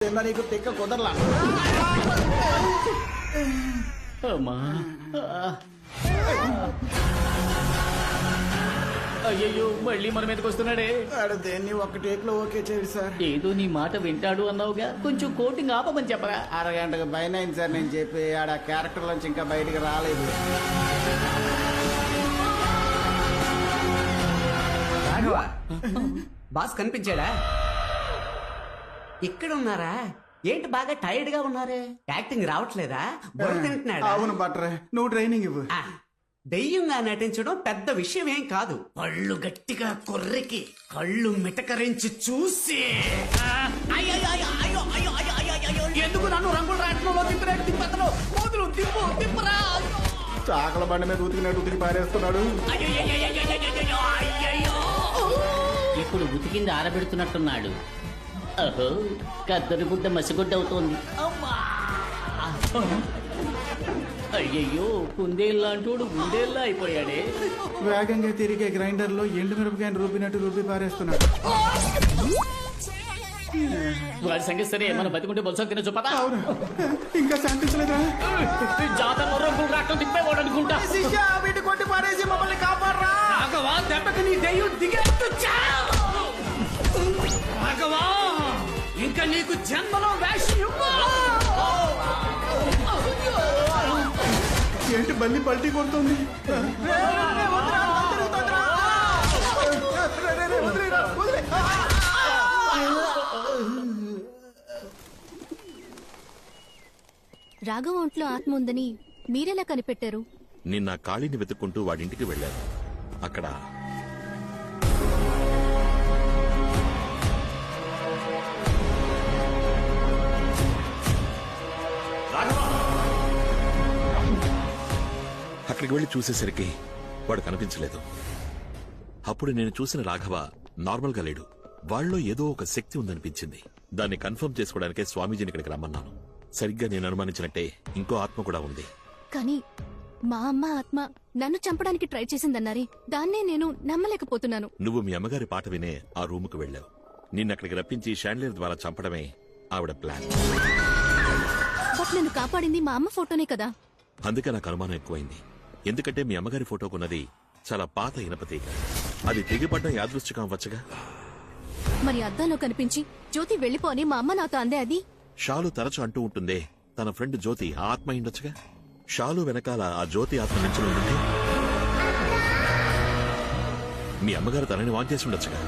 నీకు తిక్క కుదరలా. అయ్యయ్యో మళ్ళీ మన మీదకి వస్తున్నాడే. ఆడు దేన్ని ఒక టేక్ లో ఓకే చేయడు సార్. ఏదో నీ మాట వింటాడు అన్నావుగా, కొంచెం కోటింగ్ ఆపమని చెప్పరా. అరగంటకు పైన అయింది సార్ నేను చెప్పి. ఆడ క్యారెక్టర్ నుంచి ఇంకా బయటికి రాలేదు. బాస్ కనిపించాడా? ఇక్కడ ఉన్నారా? ఏంటి బాగా టైర్డ్ గా ఉన్నారే? యాక్టింగ్ రావట్లేదా? బుర్ర తింటున్నాడా? అవును బట్రే, నువ్వు ట్రైనింగ్ ఇవ్వు. దెయ్యంగా నటించడం పెద్ద విషయం ఏం కాదు. పళ్ళు గట్టిగా కొర్రికి కళ్ళు మిటకరించి చూసి ఎందుకు నన్ను రంగుల రాట్నంలో తిప్పినట్టు తిప్పతను కూతురు తిప్పు తిప్పురా. చాకల బండి మీద ఉతికినట్టు ఉతికి పారేస్తున్నాడు. ఇప్పుడు ఉతికింది ఆరబెడుతున్నట్టున్నాడు. అహో, కద్దరి గుడ్డ మసిగుడ్డ అవుతోంది. అయ్యయ్యో, కుందేళ్ళంటోడు గుండేళ్ళ అయిపోయాడే. వేగంగా తిరిగే గ్రైండర్ లో ఎండు మిరపకాయని రూపినట్టు రూపి పారేస్తున్నాడు. వాడి సంగతి సరే, మన బతికుంటే బొలస తినచ్చు పదా. అవును, ఇంకా శాంతించలేదా? జాతరలో రంగులు రాట్నం తిప్పేవాడు అనుకుంటా. వీటి కొట్టి పారేసి మమ్మల్ని కాపాడరా. రాఘవా, దెబ్బకి నీ దెయ్యం దిగేట్టు రాఘవా, ఇంకా నీకు జన్మలో వేషం ఏంటి బల్లి పల్టీ కొడుతుంది? రాఘవ ఒంట్లో ఆత్మ ఉందని మీరెలా కనిపెట్టారు? నిన్న కాళీని వెతుక్కుంటూ వాడింటికి వెళ్ళాను. అక్కడ అక్కడికి వెళ్లి చూసేసరికి వాడు కనిపించలేదు. అప్పుడు నేను చూసిన రాఘవ నార్మల్ గా లేడు. వాళ్ళలో ఏదో ఒక శక్తి ఉందనిపించింది. దాన్ని కన్ఫర్మ్ చేసుకోవడానికే స్వామీజీని ఇక్కడికి రమ్మన్నాను. సరిగ్గా నేను అనుమానించినట్టే ఇంకో ఆత్మ కూడా ఉంది. కానీ మా అమ్మ ఆత్మ నన్ను చంపడానికి ట్రై చేసిందన్నారే, దాన్నే నేను నమ్మలేకపోతున్నాను. నువ్వు మీ అమ్మగారి పాట వినే ఆ రూముకు వెళ్ళావు. నిన్నక్కడికి రప్పించి షాండ్లియర్ ద్వారా చంపడమే ఆవిడ ప్లాన్. బట్ నన్ను కాపాడింది మా అమ్మ ఫోటోనే కదా. అందుకే నాకు అనుమానం ఎక్కువైంది. ఎందుకంటే మీ అమ్మగారి ఫోటోకున్నది చాలా పాత ఇనపతీగ. అది తెగిపడ్డం యాదృశ్చికం అవ్వచ్చుగా. మరి అద్దంలో కనిపించి జ్యోతి వెళ్ళిపోని మా అమ్మ నాతో అందే అది. షాలు తరచు అంటూ ఉంటుందే, తన ఫ్రెండ్ జ్యోతి ఆ ఆత్మ ఉండొచ్చుగా. షాలు వెనకాల ఆ జ్యోతి ఆత్మ నుంచి ఉంటుంది. మీ అమ్మగారు తనని వాన్ చేసి ఉండొచ్చుగా.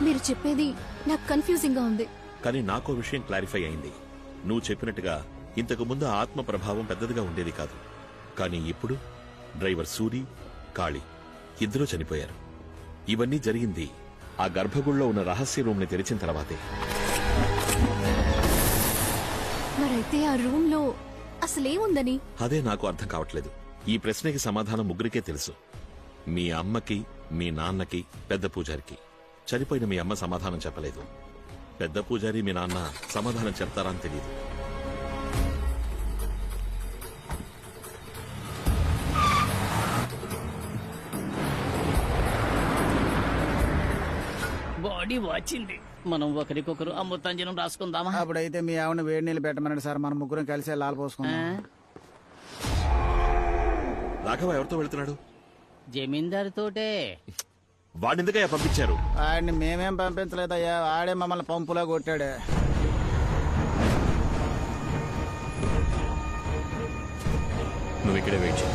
మీరు చెప్పేది నాకు కన్ఫ్యూజింగ్ గా ఉంది. కానీ నాకో విషయం క్లారిఫై అయింది. నువ్వు చెప్పినట్టుగా ఇంతకు ముందు ఆ ఆత్మ ప్రభావం పెద్దదిగా ఉండేది కాదు. కానీ ఇప్పుడు డ్రైవర్ సూరి, కాళీ ఇద్దరూ చనిపోయారు. ఇవన్నీ జరిగింది ఆ గర్భగుడిలో ఉన్న రహస్య రూమ్ ని తెరిచిన తర్వాతే. మరైతే ఆ రూమ్ లో అసలేముందని? అదే నాకు అర్థం కావట్లేదు. ఈ ప్రశ్నకి సమాధానం ముగ్గురికే తెలుసు. మీ అమ్మకి, మీ నాన్నకి, పెద్ద పూజారికి. చనిపోయిన మీ అమ్మ సమాధానం చెప్పలేదు. పెద్ద పూజారి మీ నాన్న సమాధానం చెప్తారా అని తెలియదు. బాడీ వాచింది. మనం ఒకరికొకరు అమృతాంజనం రాసుకుందామా? అప్పుడైతే మీ ఆవిడ వేడి నీళ్ళు పెట్టమన్నాడు సార్. మనం ముగ్గురం కలిసి లాల్ పోసుకుందాం. రాఘవ ఎవరితో వెళ్తున్నాడు? జమీందారు తోటే. వాడినిందుకయ్యా పంపించారు? ఆడిని మేమేం పంపించలేదయ్యా, ఆడే మమ్మల్ని పంపులా కొట్టాడు. నువ్వు ఇక్కడే వెయిట్ చేయి.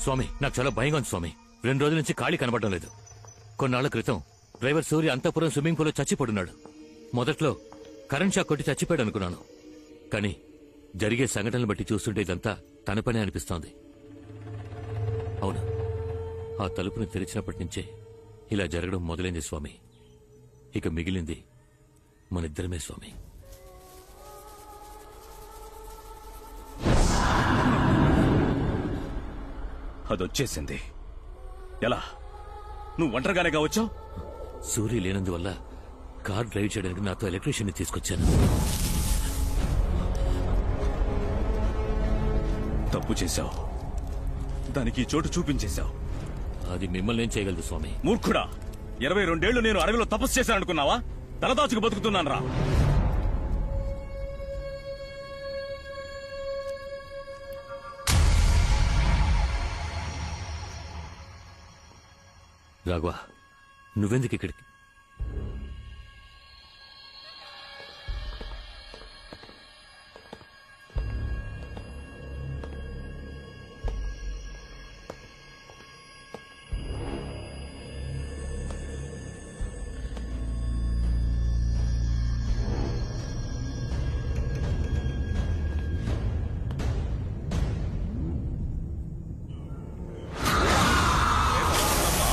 స్వామి, నాకు చాలా భయంగా ఉంది స్వామి. 2 రోజుల నుంచి ఖాళీ కనబడడం లేదు. కొన్నాళ్ల క్రితం డ్రైవర్ సూర్య అంతఃపురం స్విమ్మింగ్ పూల్ లో చచ్చిపడున్నాడు. మొదట్లో కరెంట్ షాక్ కొట్టి చచ్చిపోయాడు అనుకున్నాను. కానీ జరిగే సంఘటనలు బట్టి చూస్తుంటే ఇదంతా తన పనే అనిపిస్తోంది. అవును, ఆ తలుపుని తెరిచినప్పటి నుంచే ఇలా జరగడం మొదలైంది స్వామి. ఇక మిగిలింది మనిద్దరమే స్వామి. అదొచ్చేసింది. ఎలా? నువ్వు ఒంటరిగానే వచ్చావు? సూర్య లేనందువల్ల కార్ డ్రైవ్ చేయడానికి నాతో ఎలక్ట్రీషియన్ ని తీసుకొచ్చాను. తప్పు చేశావు. దానికి ఈ చోటు చూపించేశావు. అది మిమ్మల్ని ఏం చేయగలదు స్వామి? మూర్ఖుడా, 22 ఏళ్లు నేను అడవిలో తపస్సు చేశాననుకున్నావా? తలదాచుకు బతుకుతున్నాను రా. రాఘవ, నువ్వెందుకు ఇక్కడికి?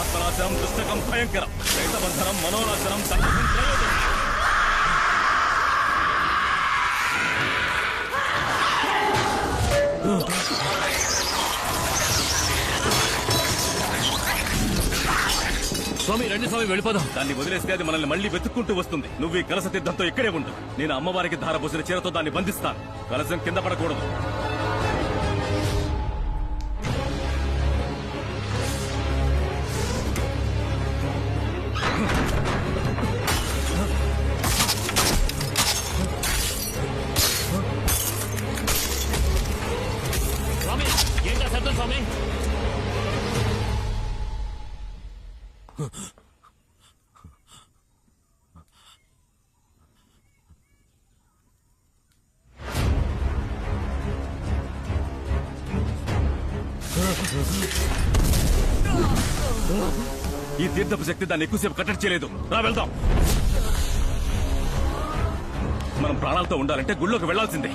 ఆత్మనాశనం దుష్టకం భయంకరం, రైతబంధనం మనోనాశనం సర్వసం ప్రయోజనం. స్వామి రండి స్వామి, వెళ్ళిపోదాం. దాన్ని వదిలేస్తే అది మనల్ని మళ్ళీ వెతుక్కుంటూ వస్తుంది. నువ్వు ఈ కలస తీర్థంతో ఇక్కడే ఉండు. నేను అమ్మవారికి ధారపోసిన చీరతో దాన్ని బంధిస్తాను. కలసం కింద పడకూడదు. స్వామి ఏం చేస్తారు స్వామి? ఈ తీర్థపు శక్తి దాన్ని ఎక్కువసేపు కట్టడి చేయలేదు. రా వెళ్దాం. మనం ప్రాణాలతో ఉండాలంటే గుళ్ళోకి వెళ్లాల్సిందే.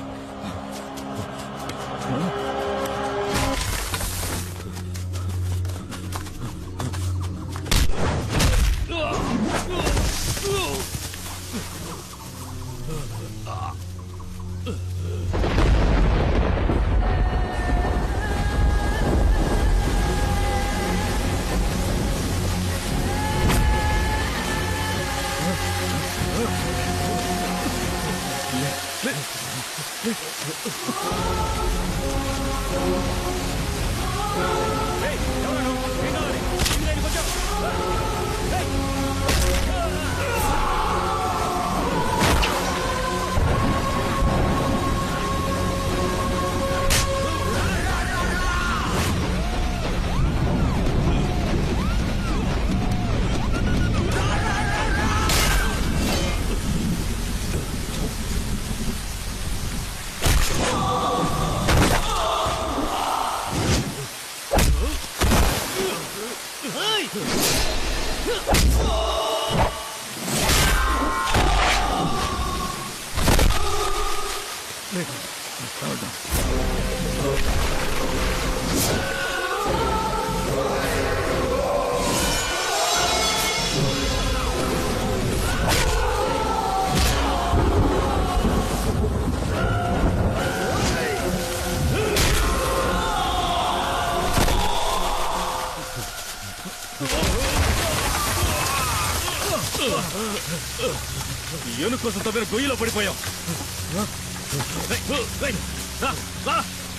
ఏను కోసం తవ్విన గొయ్యిలో పడిపోయాం.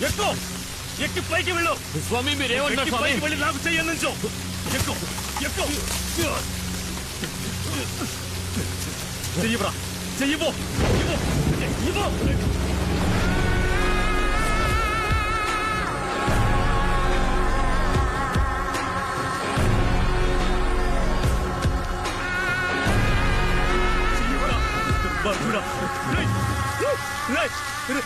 ఎక్కువ ఎక్కి పైకి వెళ్ళు. స్వామి మీరేమంటారు స్వామి? పైకి వెళ్ళి నాకు చెయ్యందించు. ఎక్కువ ఎక్కువ చెయ్యరా, చెయ్యిపో ఇవ్వు. బర్గుడా రేయ్ రేయ్ రేయ్.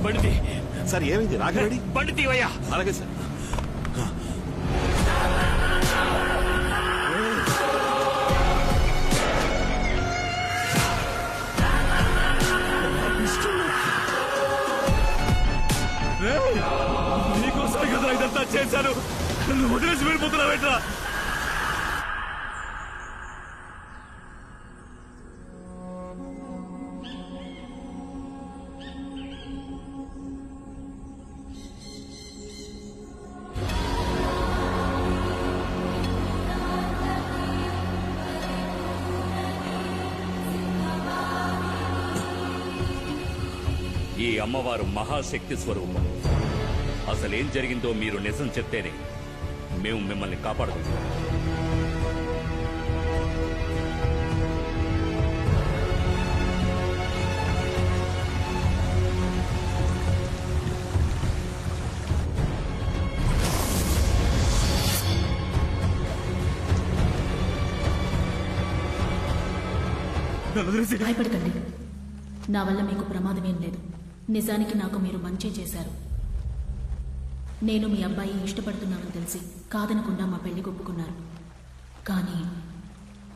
బండి సార్ ఏమైంది? రాఘవేడి బండి తీవయ్యా. అలాగే సార్. నీకోసం కదా ఇదంతా చేశాను. నువ్వు వదిలేసి వెళ్ళిపోతున్నావేట్రా? అమ్మవారు మహాశక్తి స్వరూపం. అసలేం జరిగిందో మీరు నిజం చెప్తేనే మేము మిమ్మల్ని కాపాడుకుంటాం. భయపడకండి, నా వల్ల మీకు ప్రమాదమేం లేదు. నిజానికి నాకు మీరు మంచి చేశారు. నేను మీ అబ్బాయి ఇష్టపడుతున్నానని తెలిసి కాదనకుండా మా పెళ్లి ఒప్పుకున్నారు. కానీ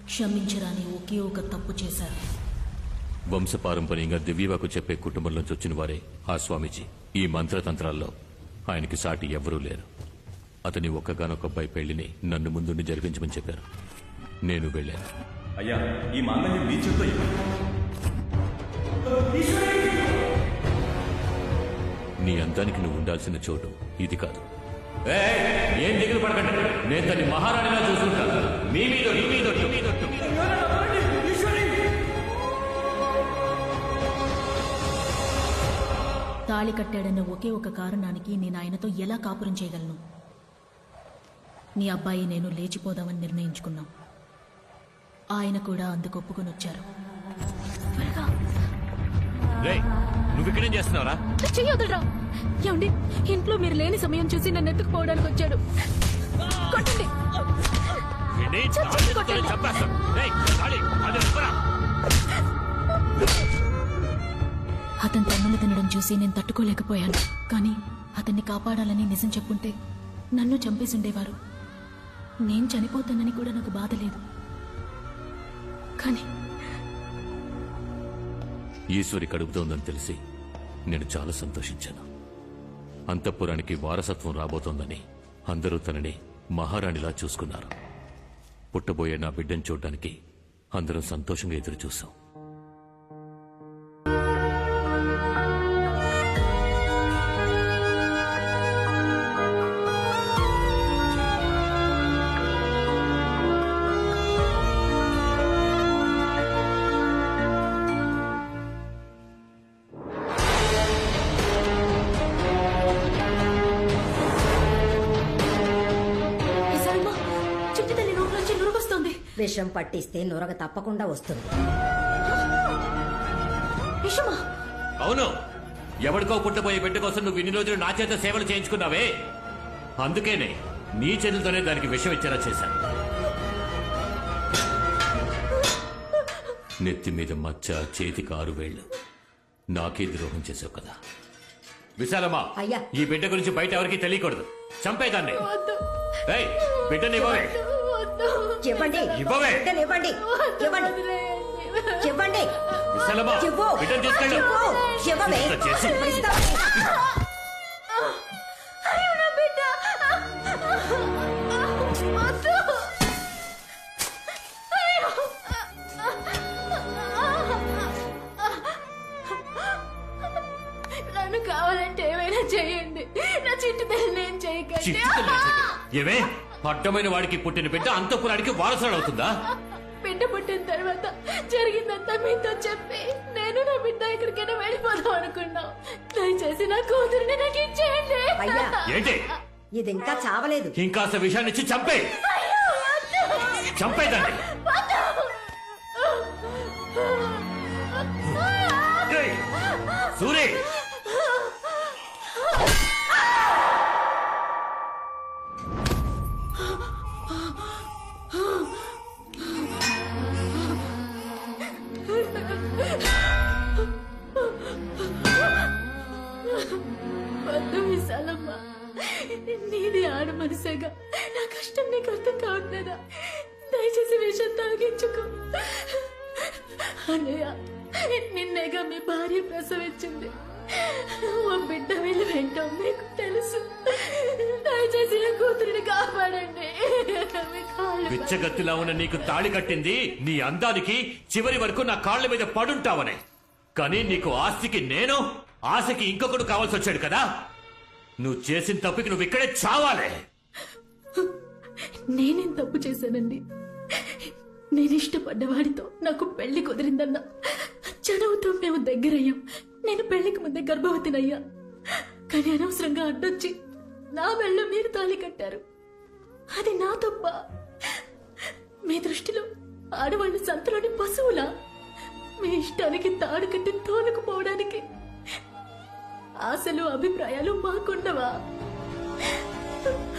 క్షమించరాని ఒకే ఒక తప్పు చేశారు. వంశపారంపర్యంగా దివ్యవాకు చెప్పే కుటుంబంలోంచి వచ్చిన వారే ఆ స్వామీజీ. ఈ మంత్రతంత్రాల్లో ఆయనకి సాటి ఎవ్వరూ లేరు. అతని ఒక్కగానొక్క అబ్బాయి పెళ్లిని నన్ను ముందుండి జరిపించమని చెప్పారు. నేను వెళ్ళాను. అయ్యా, ఈ మాంగళ్యం మీ చేత్తో నీ అందానికి నువ్వు ఉండాల్సిన చోటు ఇది కాదు. ఏం దిగులు పడకండి, నేను దాన్ని మహారాణిలా చూసుకుంటాను. మీ మీద నీ మీద నీ మీద తాళి కట్టాడన్న ఒకే ఒక కారణానికి నేను ఆయనతో ఎలా కాపురం చేయగలను? నీ అబ్బాయి నేను లేచిపోదామని నిర్ణయించుకున్నాం. ఆయన కూడా అందుకు ఒప్పుకొని వచ్చారు. నువ్వు ఇక్కడేం చేస్తున్నావురా? చెయ్యొద్దురా. ఏమండి, ఇంట్లో మీరు లేని సమయం చూసి నన్ను ఎత్తుకుపోవడానికి వచ్చాడు. కొట్టండి. అతని తన్నులు తినడం చూసి నేను తట్టుకోలేకపోయాను. కానీ అతన్ని కాపాడాలని నిజం చెప్పుంటే నన్ను చంపేసి ఉండేవారు. నేను చనిపోతానని కూడా నాకు బాధ లేదు. కానీ ఈశ్వరి కడుపుతోందని తెలిసి నేను చాలా సంతోషించాను. అంతఃపురానికి వారసత్వం రాబోతోందని అందరూ తనని మహారాణిలా చూసుకున్నారు. పుట్టబోయే నా బిడ్డను చూడ్డానికి అందరం సంతోషంగా ఎదురు చూశాం. విషం పట్టిస్తే నురగ తప్పకుండా వస్తుంది. అవును, ఎవరికో పుట్టబోయే బిడ్డ కోసం నువ్వు ఇన్ని రోజులు నా చేత సేవలు చేయించుకున్నావే, అందుకేనే నీ చేతులతోనే దానికి విషం ఇచ్చేలా చేశాను. నెత్తి మీద మచ్చ, చేతికి 6 వేళ్లు. నాకే ద్రోహం చేసావు కదా. విశాలమ్మా, అయ్యా, ఈ బిడ్డ గురించి బయట ఎవరికి తెలియకూడదు. చంపేదాన్ని. బిడ్డని ఇవ్వవే. చెప్పండి, ఇవ్వవే. ఇవ్వండి, ఇవ్వండి, ఇవ్వండి. విశాలమ్మా, బిడ్డను తీసుకెళ్ళు. ఇవ్వవే. నన్ను కావాలంటే ఏమైనా చేయండి. నా చిట్టు తల్లి నేను చేయకండి. ఏమే, అడ్డమైన వాడికి పుట్టిన బిడ్డ అంతఃపురానికి వారసుడు అవుతుందా? బిడ్డ పుట్టిన తర్వాత జరిగిందంతా మీతో చెప్పి నేను నా బిడ్డ ఎక్కడికైనా వెళ్ళిపోదాం అనుకున్నాం. దయచేసి నా కూతురిని నాకు ఇచ్చేయండి. అయ్యా, ఏంటి ఇది ఇంకా చావలేదు. ఇంకాస్త విషయాన్ని ఇచ్చి చంపే. చంపేదాన్ని. సూరి, విశాలమ్మ, నీది ఆడ మనసేగా. నా కష్టం నీకు అర్థం కావట్లేదా? దయచేసి విషయం తాగించుకో. అన్నయ్య, నిన్నేగా మీ భార్య ప్రసవించింది. ఓ బిడ్డ వీళ్ళు వెంటో మీకు తెలుసు. దయచేసి నా కూతురిని కాపాడండి. బిచ్చగత్తిలా ఉన్న నీకు తాళి కట్టింది నీ అందానికి, చివరి వరకు నా కాళ్ల మీద పడుంటావనే. కానీ నీకు ఆస్తికి నేను, ఆశకి ఇంకొకడు కావాల్సి వచ్చాడు కదా. నువ్వు చేసిన తప్పుకి నువ్వు ఇక్కడే చావాలే. నేనేం తప్పు చేశానండి? నేను ఇష్టపడ్డవాడితో నాకు పెళ్లి కుదిరిందన్నా చదువుతో మేము దగ్గరయ్యాం. నేను పెళ్లికి ముందే గర్భవతినయ్యా. కానీ అనవసరంగా అడ్డొచ్చి నా మెళ్ళ మీరు తాళి కట్టారు. అది నా తప్ప? మీ దృష్టిలో ఆడవాళ్ళు సంతలోని పశువులా? మీ ఇష్టానికి తాడు కట్టి తోలుకుపోవడానికి ఆశలు అభిప్రాయాలు మాకుండవా?